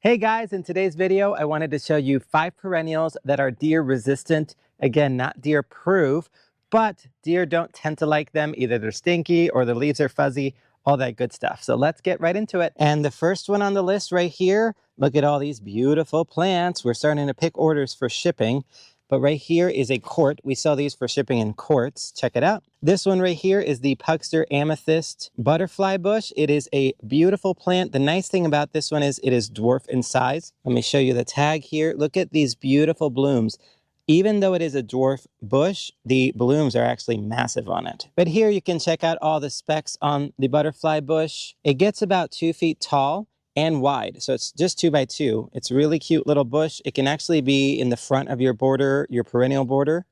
Hey guys, in today's video, I wanted to show you 5 perennials that are deer resistant. Again, not deer proof, but deer don't tend to like them. Either they're stinky or the leaves are fuzzy, all that good stuff. So let's get right into it. And the first one on the list right here, look at all these beautiful plants. We're starting to pick orders for shipping. But right here is a quart. We sell these for shipping in quarts. Check it out. This one right here is the Pugster Amethyst butterfly bush. It is a beautiful plant. The nice thing about this one is it is dwarf in size. Let me show you the tag here. Look at these beautiful blooms. Even though it is a dwarf bush, the blooms are actually massive on it. But here you can check out all the specs on the butterfly bush. It gets about 2 feet tall and wide. So it's just 2 by 2. It's a really cute little bush. It can actually be in the front of your border, your perennial border.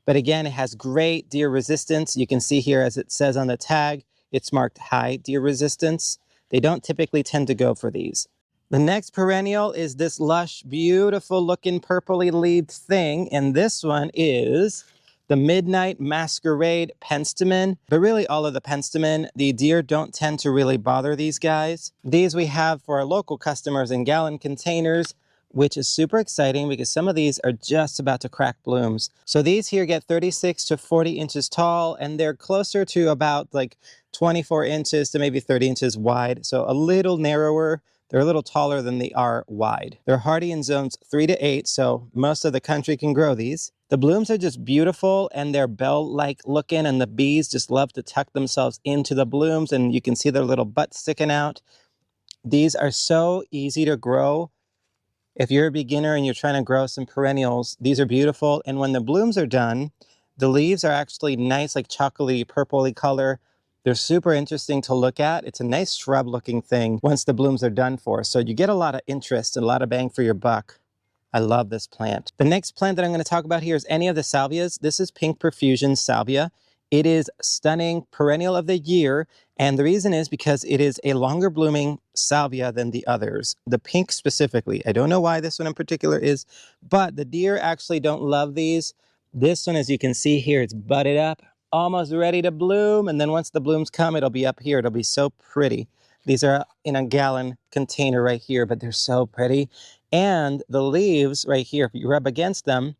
But again, it has great deer resistance. You can see here, as it says on the tag, it's marked high deer resistance. They don't typically tend to go for these. The next perennial is this lush, beautiful looking purpley leaved thing. And this one is the Midnight Masquerade penstemon. But really all of the penstemon, the deer don't tend to really bother these guys. These we have for our local customers in gallon containers, which is super exciting because some of these are just about to crack blooms. So these here get 36 to 40 inches tall, and they're closer to about like 24 inches to maybe 30 inches wide. So a little narrower. They're a little taller than they are wide. They're hardy in zones 3 to 8, so most of the country can grow these. The blooms are just beautiful, and they're bell-like looking, and the bees just love to tuck themselves into the blooms, and you can see their little butts sticking out. These are so easy to grow. If you're a beginner and you're trying to grow some perennials, these are beautiful. And when the blooms are done, the leaves are actually nice, like chocolatey, purpley color. They're super interesting to look at. It's a nice shrub looking thing once the blooms are done for. So you get a lot of interest and a lot of bang for your buck. I love this plant. The next plant that I'm going to talk about here is any of the salvias. This is pink Profusion salvia. It is stunning, perennial of the year. And the reason is because it is a longer blooming salvia than the others. The pink specifically. I don't know why this one in particular is, but the deer actually don't love these. This one, as you can see here, it's budded up, almost ready to bloom. And then once the blooms come, it'll be up here. It'll be so pretty. These are in a gallon container right here, but they're so pretty. And the leaves right here, if you rub against them,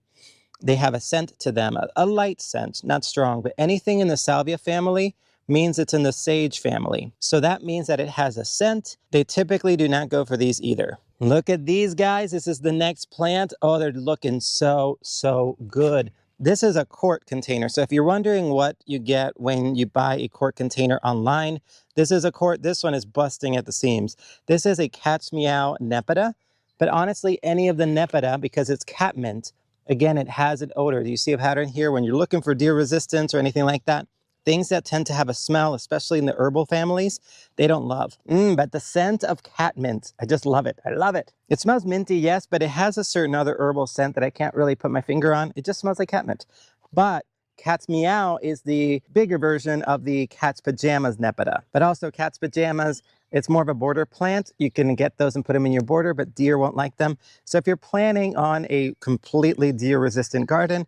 they have a scent to them, a light scent, not strong, but anything in the salvia family means it's in the sage family. So that means that it has a scent. They typically do not go for these either. Look at these guys. This is the next plant. Oh, they're looking so, so good. This is a quart container. So if you're wondering what you get when you buy a quart container online, this is a quart. This one is busting at the seams. This is a cat's meow nepeta, but honestly, any of the nepeta, because it's cat mint, again, it has an odor. Do you see a pattern here? When you're looking for deer resistance or anything like that, things that tend to have a smell, especially in the herbal families, they don't love. But the scent of cat mint, I just love it. I love it. It smells minty, yes, but it has a certain other herbal scent that I can't really put my finger on. It just smells like cat mint. But cat's meow is the bigger version of the cat's pajamas nepeta. But also cat's pajamas, it's more of a border plant. You can get those and put them in your border, but deer won't like them. So if you're planning on a completely deer-resistant garden,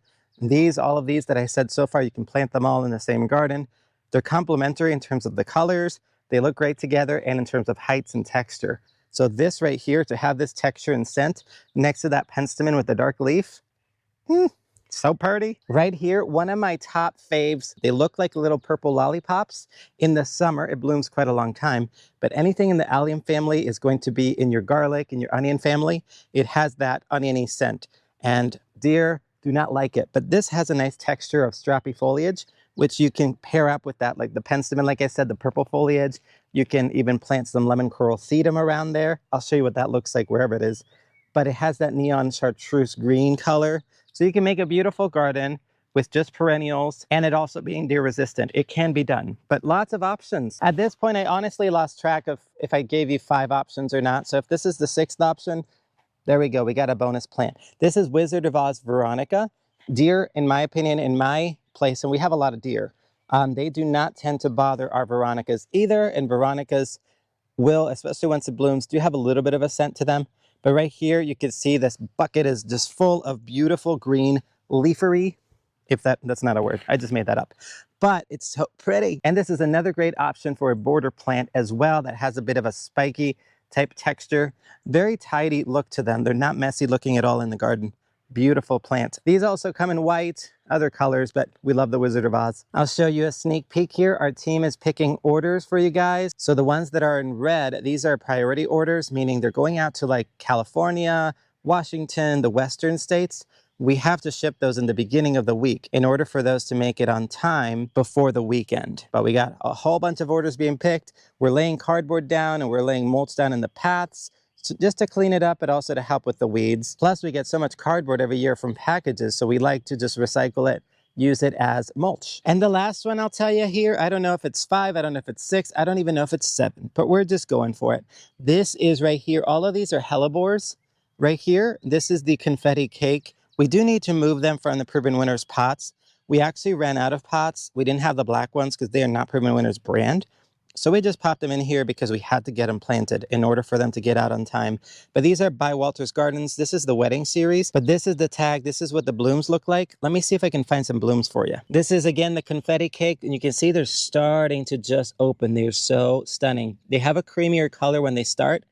all of these that I said so far, you can plant them all in the same garden. They're complementary in terms of the colors. They look great together, and in terms of heights and texture. So this right here, to have this texture and scent next to that penstemon with the dark leaf, so pretty. Right here, one of my top faves. They look like little purple lollipops. In the summer, it blooms quite a long time, but anything in the Allium family is going to be in your garlic, in your onion family. It has that oniony scent, and deer do not like it. But this has a nice texture of strappy foliage, which you can pair up with that, like the penstemon, like I said, the purple foliage. You can even plant some lemon coral sedum around there. I'll show you what that looks like wherever it is. But it has that neon chartreuse green color. So you can make a beautiful garden with just perennials, and it also being deer resistant. It can be done, but lots of options. At this point, I honestly lost track of if I gave you 5 options or not. So if this is the 6th option, there we go. We got a bonus plant. This is Wizard of Oz veronica. Deer, in my opinion, in my place, and we have a lot of deer, they do not tend to bother our veronicas either. And veronicas will, especially once it blooms, do have a little bit of a scent to them. But right here, you can see this bucket is just full of beautiful green leafery, if that's not a word, I just made that up. But it's so pretty. And this is another great option for a border plant as well that has a bit of a spiky type texture. Very tidy look to them. They're not messy looking at all in the garden. Beautiful plant. These also come in white, other colors, but we love the Wizard of Oz. I'll show you a sneak peek here. Our team is picking orders for you guys. So the ones that are in red, these are priority orders, meaning they're going out to like California, Washington, the Western states. We have to ship those in the beginning of the week in order for those to make it on time before the weekend. But we got a whole bunch of orders being picked. We're laying cardboard down and we're laying mulch down in the paths. So just to clean it up, but also to help with the weeds. Plus, we get so much cardboard every year from packages, so we like to just recycle it, use it as mulch. And the last one I'll tell you here, I don't know if it's 5, I don't know if it's 6, I don't even know if it's 7, but we're just going for it. This is right here. All of these are Hellebores. Right here, this is the confetti cake. We do need to move them from the Proven Winners pots. We actually ran out of pots. We didn't have the black ones because they are not Proven Winners brand. So we just popped them in here because we had to get them planted in order for them to get out on time. But these are by Walter's Gardens. This is the wedding series, but this is the tag. This is what the blooms look like. Let me see if I can find some blooms for you. This is, again, the confetti cake, and you can see they're starting to just open. They're so stunning. They have a creamier color when they start,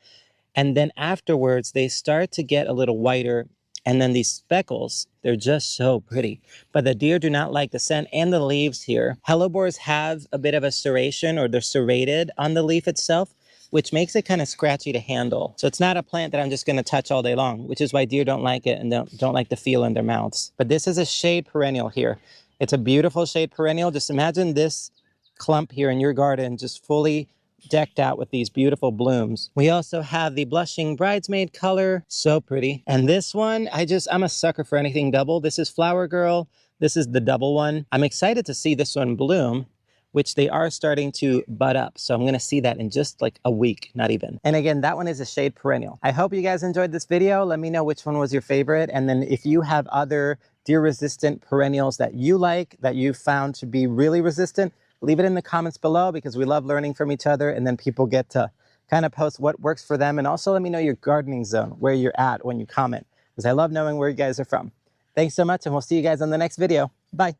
and then afterwards, they start to get a little whiter. And then these speckles, they're just so pretty. But the deer do not like the scent and the leaves here. Hellebores have a bit of a serration, or they're serrated on the leaf itself, which makes it kind of scratchy to handle. So it's not a plant that I'm just gonna touch all day long, which is why deer don't like it and don't like the feel in their mouths. But this is a shade perennial here. It's a beautiful shade perennial. Just imagine this clump here in your garden just fully decked out with these beautiful blooms. We also have the blushing bridesmaid color, so pretty. And this one, I'm a sucker for anything double. This is Flower Girl. This is the double one. I'm excited to see this one bloom, which they are starting to bud up. So I'm gonna see that in just like a week, not even. And again, that one is a shade perennial. I hope you guys enjoyed this video. Let me know which one was your favorite. And then if you have other deer resistant perennials that you like, that you found to be really resistant, leave it in the comments below because we love learning from each other, and then people get to kind of post what works for them. And also let me know your gardening zone, where you're at when you comment, because I love knowing where you guys are from. Thanks so much, and we'll see you guys on the next video. Bye.